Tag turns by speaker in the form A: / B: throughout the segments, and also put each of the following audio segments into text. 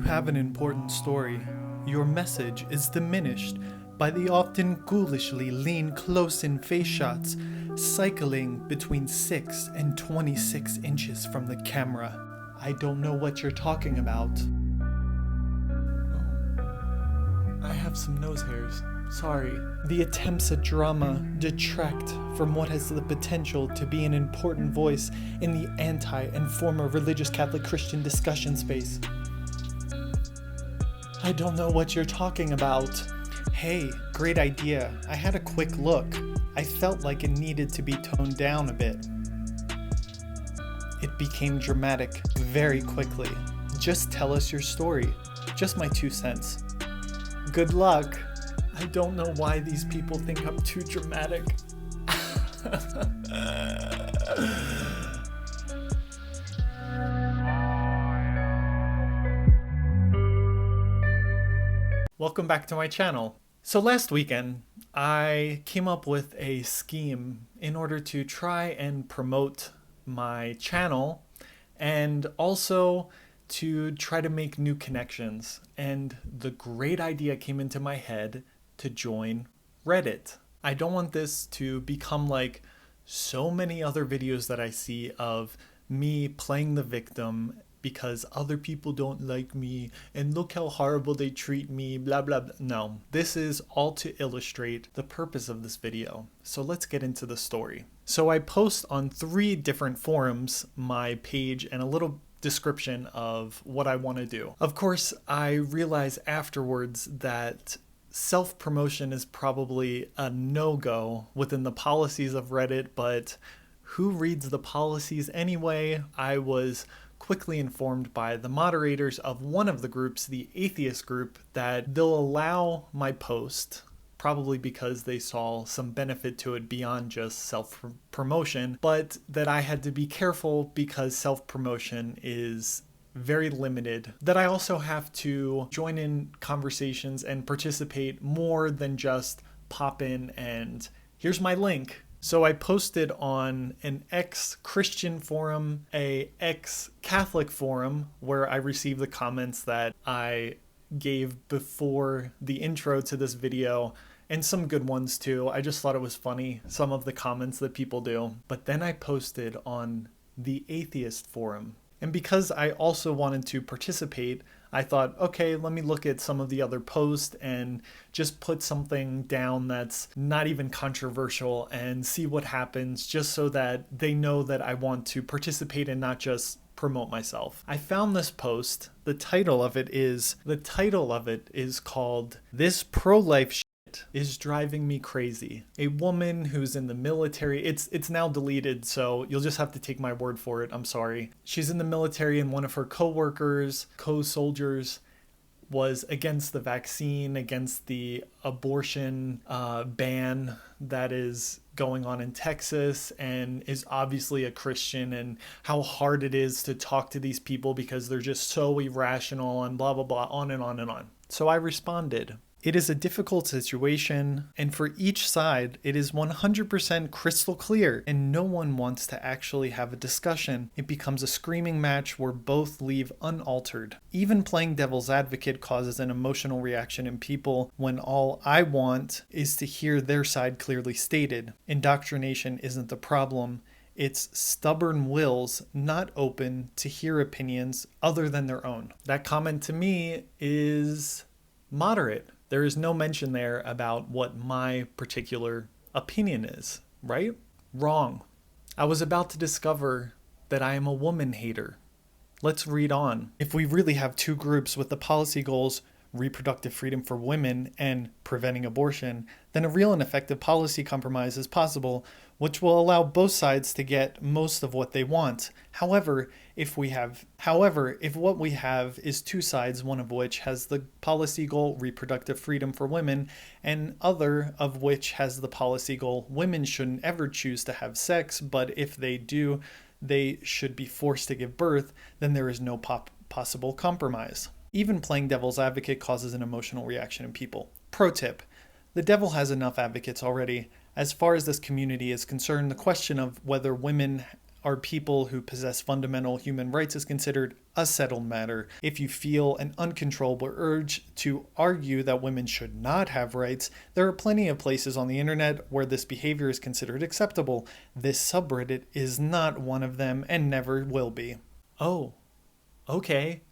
A: have an important story, your message is diminished by the often ghoulishly lean close-in face shots cycling between 6 and 26 inches from the camera. I don't know what you're talking about. Oh, I have some nose hairs. Sorry. The attempts at drama detract from what has the potential to be an important voice in the anti and former religious Catholic Christian discussion space. I don't know what you're talking about. Hey, great idea. I had a quick look. I felt like it needed to be toned down a bit. It became dramatic very quickly. Just tell us your story. Just my 2 cents. Good luck. I don't know why these people think I'm too dramatic. Welcome back to my channel. So last weekend, I came up with a scheme in order to try and promote my channel and also to try to make new connections. And the great idea came into my head to join Reddit. I don't want this to become like so many other videos that I see of me playing the victim because other people don't like me and look how horrible they treat me, blah, blah, blah. No, this is all to illustrate the purpose of this video. So let's get into the story. So I post on 3 different forums, my page and a little description of what I want to do. Of course, I realize afterwards that self-promotion is probably a no-go within the policies of Reddit, but who reads the policies anyway? I was quickly informed by the moderators of one of the groups, the Atheist group, that they'll allow my post, probably because they saw some benefit to it beyond just self-promotion, but that I had to be careful because self-promotion is very limited, that I also have to join in conversations and participate more than just pop in and here's my link. So I posted on an ex-Christian forum, a ex-Catholic forum, where I received the comments that I gave before the intro to this video, and some good ones too. I just thought it was funny, some of the comments that people do. But then I posted on the Atheist forum. And because I also wanted to participate, I thought, okay, let me look at some of the other posts and just put something down that's not even controversial and see what happens, just so that they know that I want to participate and not just promote myself. I found this post. The title of it is called "This Pro-Life Shit is Driving Me Crazy." A woman who's in the military, it's now deleted, so you'll just have to take my word for it. I'm sorry. She's in the military and one of her co-soldiers was against the vaccine, against the abortion ban that is going on in Texas, and is obviously a Christian, and how hard it is to talk to these people because they're just so irrational and blah, blah, blah, on and on and on. So I responded. It is a difficult situation, and for each side, it is 100% crystal clear, and no one wants to actually have a discussion. It becomes a screaming match where both leave unaltered. Even playing devil's advocate causes an emotional reaction in people when all I want is to hear their side clearly stated. Indoctrination isn't the problem. It's stubborn wills not open to hear opinions other than their own. That comment to me is moderate. There is no mention there about what my particular opinion is, right? Wrong. I was about to discover that I am a woman hater. Let's read on. If we really have 2 groups with the policy goals, reproductive freedom for women and preventing abortion, then a real and effective policy compromise is possible, which will allow both sides to get most of what they want. However, if what we have is 2 sides, one of which has the policy goal reproductive freedom for women, and other of which has the policy goal women shouldn't ever choose to have sex, but if they do, they should be forced to give birth, then there is no possible compromise. Even playing devil's advocate causes an emotional reaction in people. Pro tip: the devil has enough advocates already. As far as this community is concerned, the question of whether women are people who possess fundamental human rights is considered a settled matter. If you feel an uncontrollable urge to argue that women should not have rights, there are plenty of places on the internet where this behavior is considered acceptable. This subreddit is not one of them and never will be. Oh, okay.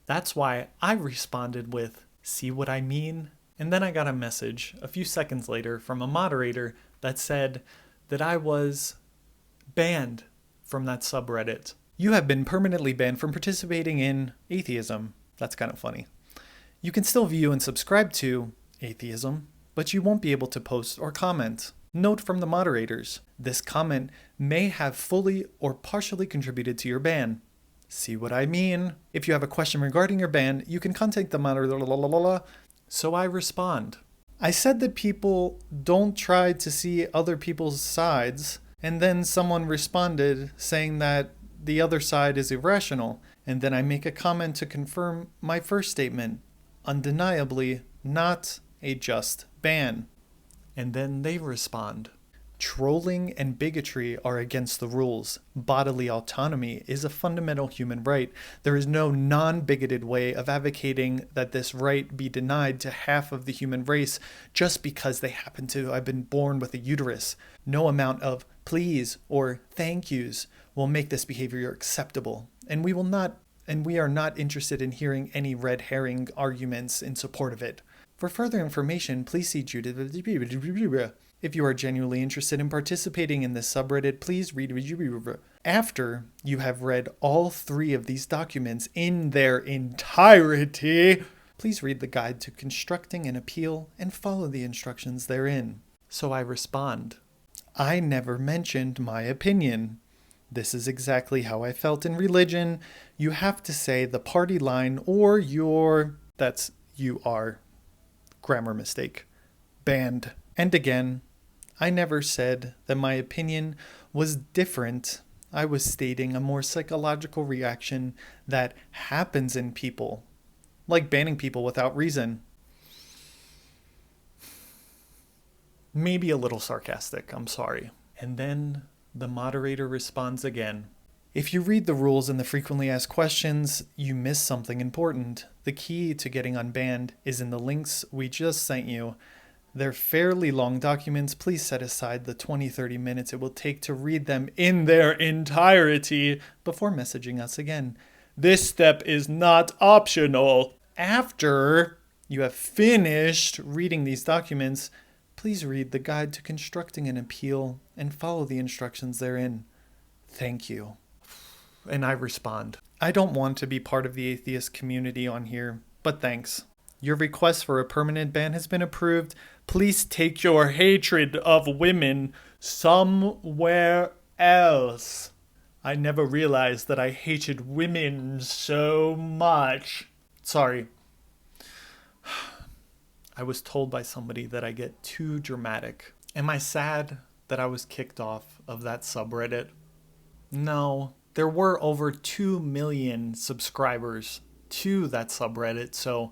A: That's why I responded with, "See what I mean?" And then I got a message a few seconds later from a moderator that said that I was banned from that subreddit. You have been permanently banned from participating in atheism. That's kind of funny. You can still view and subscribe to atheism, but you won't be able to post or comment. Note from the moderators, this comment may have fully or partially contributed to your ban. See what I mean? If you have a question regarding your ban, you can contact the moderator. So I respond. I said that people don't try to see other people's sides, and then someone responded saying that the other side is irrational, and then I make a comment to confirm my first statement. Undeniably, not a just ban. And then they respond. Trolling and bigotry are against the rules. Bodily autonomy is a fundamental human right. There is no non-bigoted way of advocating that this right be denied to half of the human race just because they happen to have been born with a uterus. No amount of please or thank yous will make this behavior acceptable, and we are not interested in hearing any red herring arguments in support of it. For further information, please see Judas. If you are genuinely interested in participating in this subreddit, please read. After you have read all 3 of these documents in their entirety, please read the guide to constructing an appeal and follow the instructions therein. So I respond, I never mentioned my opinion. This is exactly how I felt in religion. You have to say the party line or you are. Grammar mistake. Banned. And again, I never said that my opinion was different. I was stating a more psychological reaction that happens in people, like banning people without reason. Maybe a little sarcastic, I'm sorry. And then the moderator responds again. If you read the rules and the frequently asked questions, you miss something important. The key to getting unbanned is in the links we just sent you. They're fairly long documents. Please set aside the 20-30 minutes it will take to read them in their entirety before messaging us again. This step is not optional. After you have finished reading these documents, please read the guide to constructing an appeal and follow the instructions therein. Thank you. And I respond, I don't want to be part of the atheist community on here, but thanks. Your request for a permanent ban has been approved. Please take your hatred of women somewhere else. I never realized that I hated women so much. Sorry. I was told by somebody that I get too dramatic. Am I sad that I was kicked off of that subreddit? No. There were over 2 million subscribers to that subreddit, so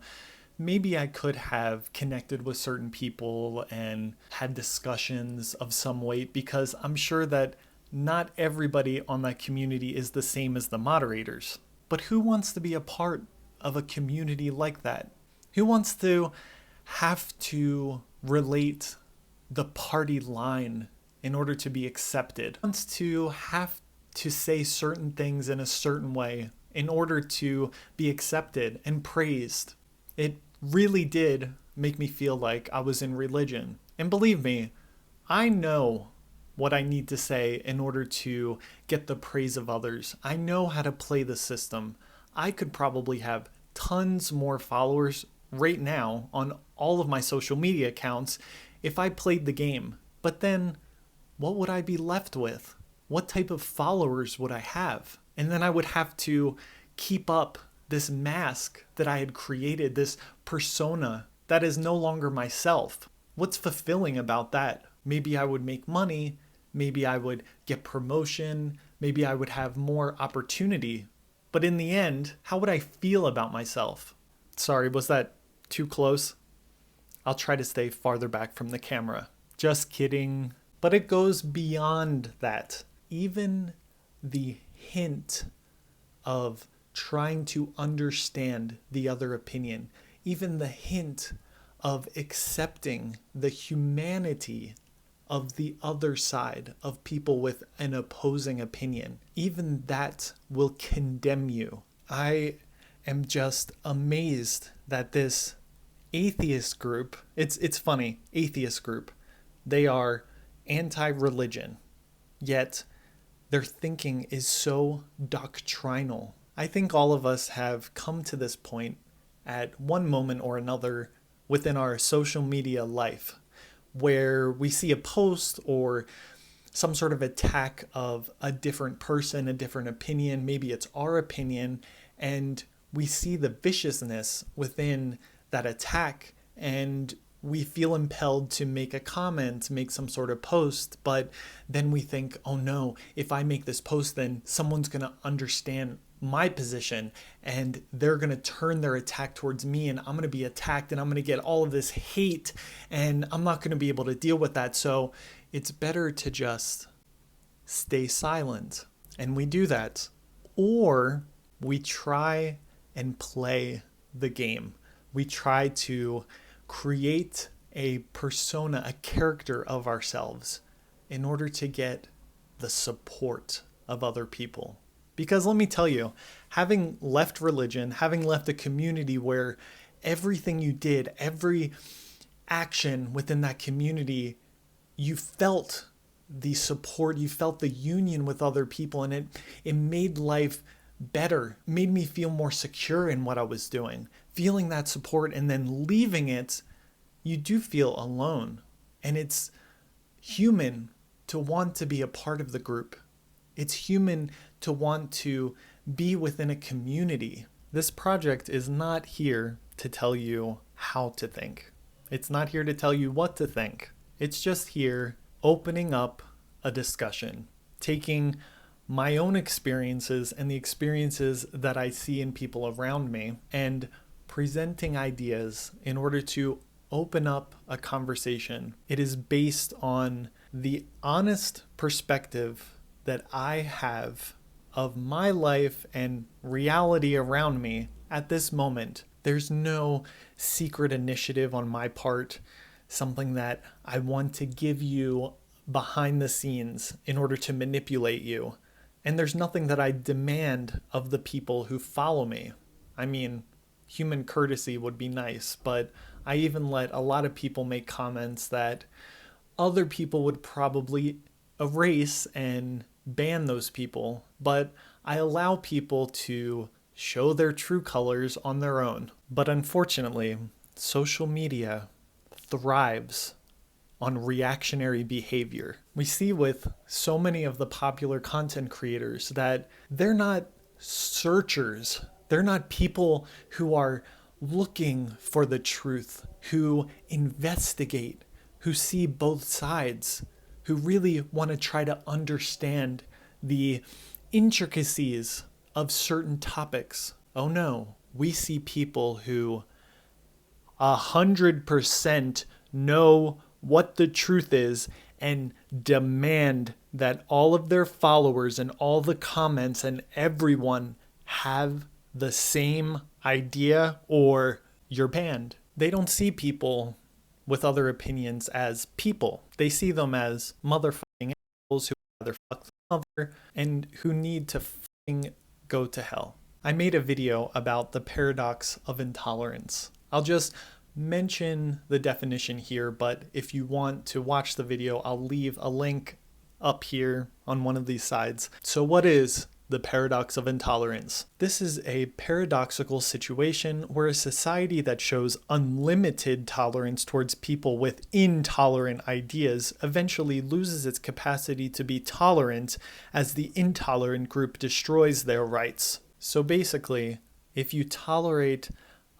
A: maybe I could have connected with certain people and had discussions of some weight, because I'm sure that not everybody on that community is the same as the moderators. But who wants to be a part of a community like that? Who wants to have to relate the party line in order to be accepted? Who wants to have to say certain things in a certain way in order to be accepted and praised? It really did make me feel like I was in religion. And believe me, I know what I need to say in order to get the praise of others. I know how to play the system. I could probably have tons more followers right now on all of my social media accounts if I played the game. But then what would I be left with? What type of followers would I have? And then I would have to keep up this mask that I had created, this persona that is no longer myself. What's fulfilling about that? Maybe I would make money. Maybe I would get promotion. Maybe I would have more opportunity. But in the end, how would I feel about myself? Sorry, was that too close? I'll try to stay farther back from the camera. Just kidding. But it goes beyond that. Even the hint of trying to understand the other opinion, even the hint of accepting the humanity of the other side, of people with an opposing opinion, even that will condemn you. I am just amazed that this atheist group, it's funny, atheist group, they are anti-religion, yet their thinking is so doctrinal. I think all of us have come to this point at one moment or another within our social media life where we see a post or some sort of attack of a different person, a different opinion, maybe it's our opinion, and we see the viciousness within that attack, and we feel impelled to make a comment, make some sort of post, but then we think, oh no, if I make this post, then someone's going to understand my position and they're going to turn their attack towards me, and I'm going to be attacked and I'm going to get all of this hate and I'm not going to be able to deal with that. So it's better to just stay silent. And we do that. Or we try and play the game. We try to create a persona, a character of ourselves in order to get the support of other people. Because let me tell you, having left religion, having left a community where everything you did, every action within that community, you felt the support, you felt the union with other people, and it made life better, made me feel more secure in what I was doing. Feeling that support and then leaving it, you do feel alone. And it's human to want to be a part of the group. It's human to want to be within a community. This project is not here to tell you how to think. It's not here to tell you what to think. It's just here opening up a discussion, taking my own experiences and the experiences that I see in people around me and presenting ideas in order to open up a conversation. It is based on the honest perspective that I have of my life and reality around me at this moment. There's no secret initiative on my part, something that I want to give you behind the scenes in order to manipulate you. And there's nothing that I demand of the people who follow me. I mean, human courtesy would be nice, but I even let a lot of people make comments that other people would probably erase and ban those people, but I allow people to show their true colors on their own. But unfortunately, social media thrives on reactionary behavior. We see with so many of the popular content creators that they're not searchers. They're not people who are looking for the truth, who investigate, who see both sides, who really want to try to understand the intricacies of certain topics. Oh no, we see people who 100% know what the truth is and demand that all of their followers and all the comments and everyone have the same idea or you're banned. They don't see people with other opinions as people. They see them as motherfucking assholes who rather fuck the mother and who need to fucking go to hell. I made a video about the paradox of intolerance. I'll just mention the definition here, but if you want to watch the video, I'll leave a link up here on one of these sides. So what is the paradox of intolerance? This is a paradoxical situation where a society that shows unlimited tolerance towards people with intolerant ideas eventually loses its capacity to be tolerant as the intolerant group destroys their rights. So basically, if you tolerate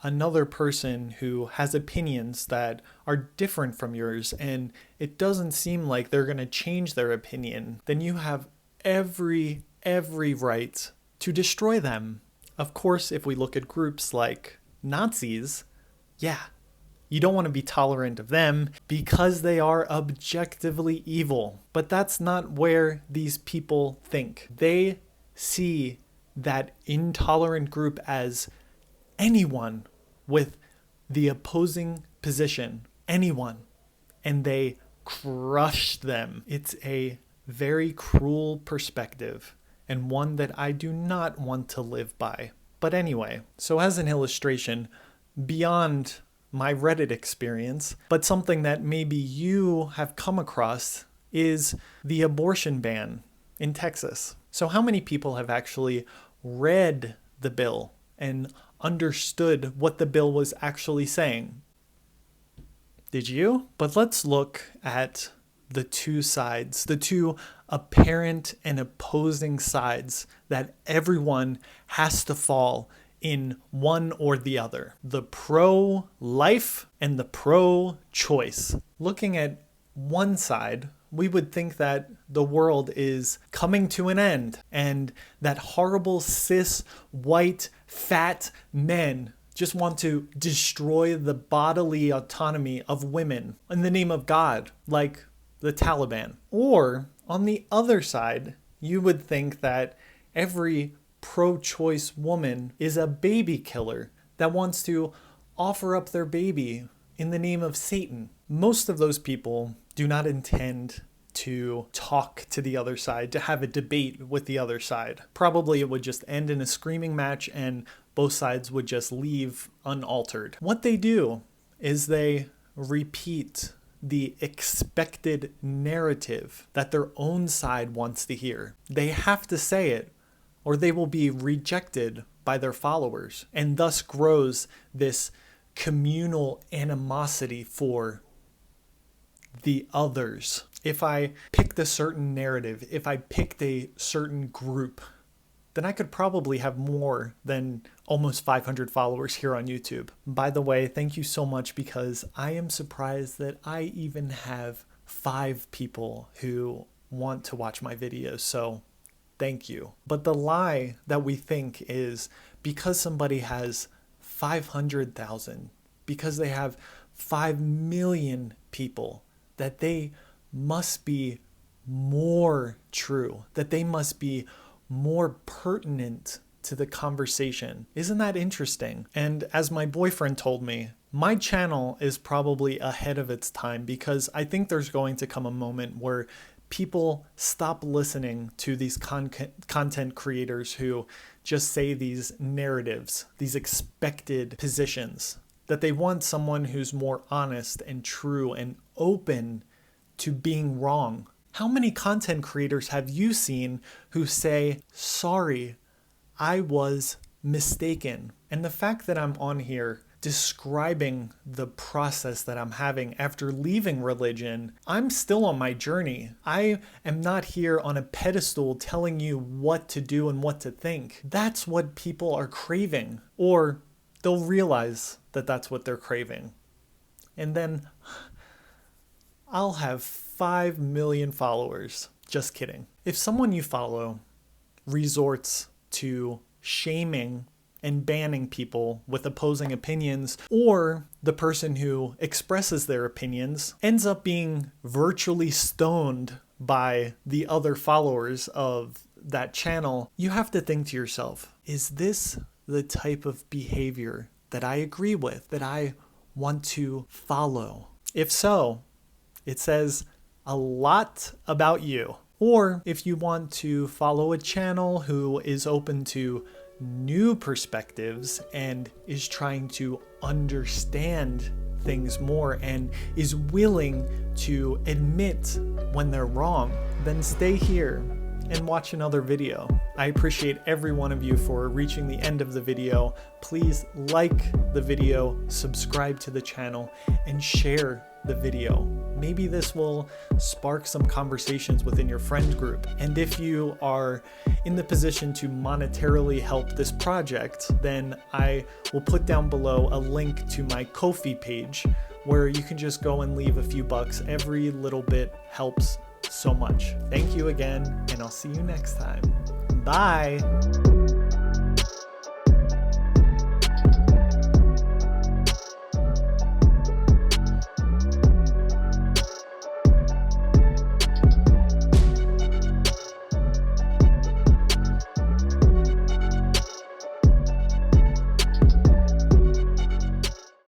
A: another person who has opinions that are different from yours and it doesn't seem like they're going to change their opinion, then you have every right to destroy them. Of course, if we look at groups like Nazis, yeah, You don't want to be tolerant of them because they are objectively evil. But that's not where these people think. They see that intolerant group as anyone with the opposing position, anyone, and they crush them. It's a very cruel perspective and one that I do not want to live by. But anyway, so as an illustration, beyond my Reddit experience, but something that maybe you have come across is the abortion ban in Texas. So how many people have actually read the bill and understood what the bill was actually saying? Did you? But let's look at the two sides, the two apparent and opposing sides that everyone has to fall in one or the other. The pro-life and the pro-choice. Looking at one side, we would think that the world is coming to an end and that horrible cis, white, fat men just want to destroy the bodily autonomy of women in the name of God, like the Taliban. Or on the other side, you would think that every pro-choice woman is a baby killer that wants to offer up their baby in the name of Satan. Most of those people do not intend to talk to the other side, to have a debate with the other side. Probably it would just end in a screaming match and both sides would just leave unaltered. What they do is they repeat the expected narrative that their own side wants to hear. They have to say it or they will be rejected by their followers, and thus grows this communal animosity for the others. If I picked a certain narrative, if I picked a certain group, then I could probably have more than almost 500 followers here on YouTube. By the way, thank you so much, because I am surprised that I even have 5 people who want to watch my videos, so thank you. But the lie that we think is because somebody has 500,000, because they have 5 million people, that they must be more true, that they must be more pertinent to the conversation. Isn't that interesting? And as my boyfriend told me, my channel is probably ahead of its time, because I think there's going to come a moment where people stop listening to these content creators who just say these narratives, these expected positions, that they want someone who's more honest and true and open to being wrong. How many content creators have you seen who say, sorry, I was mistaken? And the fact that I'm on here describing the process that I'm having after leaving religion, I'm still on my journey. I am not here on a pedestal telling you what to do and what to think. That's what people are craving, or they'll realize that that's what they're craving. And then I'll have 5 million followers. Just kidding. If someone you follow resorts to shaming and banning people with opposing opinions, or the person who expresses their opinions ends up being virtually stoned by the other followers of that channel, you have to think to yourself, is this the type of behavior that I agree with, that I want to follow? If so, it says a lot about you. Or if you want to follow a channel who is open to new perspectives and is trying to understand things more and is willing to admit when they're wrong, then stay here and watch another video. I appreciate every one of you for reaching the end of the video. Please like the video, subscribe to the channel, and share the video. Maybe this will spark some conversations within your friend group. And if you are in the position to monetarily help this project, then I will put down below a link to my Ko-fi page where you can just go and leave a few bucks. Every little bit helps so much. Thank you again, and I'll see you next time. Bye.